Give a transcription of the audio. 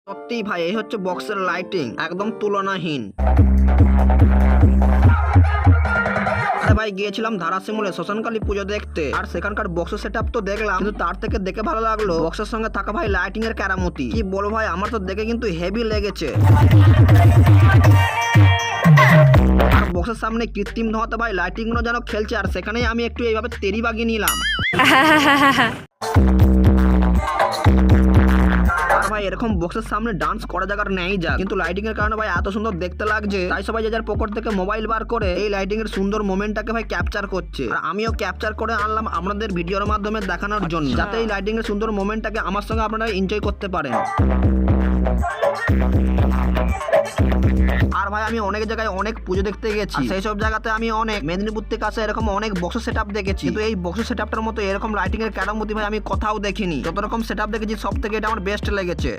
সত্যি ভাই, এই হচ্ছে বক্সের লাইটিং, একদম তুলনাহীন। আরে ভাই, গিয়েছিলাম ধারাসিমুলে শ্মশানকালী পুজো দেখতে, আর সেখানকার বক্স সেটআপ তো দেখলাম, কিন্তু তার থেকে দেখে ভালো লাগলো বক্সের সঙ্গে থাকা ভাই লাইটিং এর কেরামতি। কি বলবো ভাই, আমার তো দেখে কিন্তু হেভি লেগেছে। আর বক্সের সামনে কৃত্রিম ধোঁয়াতে ভাই লাইটিং গুলো যেন খেলছে, আর সেখানেই আমি একটু এইভাবে তেরি বাগিয়ে নিলাম। আর ভাই, এরকম বক্সের সামনে ডান্স করা জায়গার নেই যা, কিন্তু লাইটিং এর কারণে ভাই এত সুন্দর দেখতে লাগছে, তাই সবাই যে যার পকেট থেকে মোবাইল বার করে এই লাইটিং এর সুন্দর মোমেন্টটাকে ভাই ক্যাপচার করছে। আর আমিও ক্যাপচার করে আনলাম আপনাদের ভিডিওর মাধ্যমে দেখানোর জন্য, যাতে এই লাইটিং এর সুন্দর মোমেন্টটাকে আমার সঙ্গে আপনারা এনজয় করতে পারেন। আর ভাই, আমি অনেক জায়গায় অনেক পুজো দেখতে গেছি, সেই সব জায়গাতে আমি অনেক মেদিনীপুর থেকে আসে এরকম অনেক বক্স সেটআপ দেখেছি, কিন্তু এই বক্স সেটআপটার মতো এরকম লাইটিং এর কেরামতি ভাই আমি কোথাও দেখিনি। যত রকম সেটআপ দেখেছি সব থেকে এটা আমার বেস্ট লেগেছে।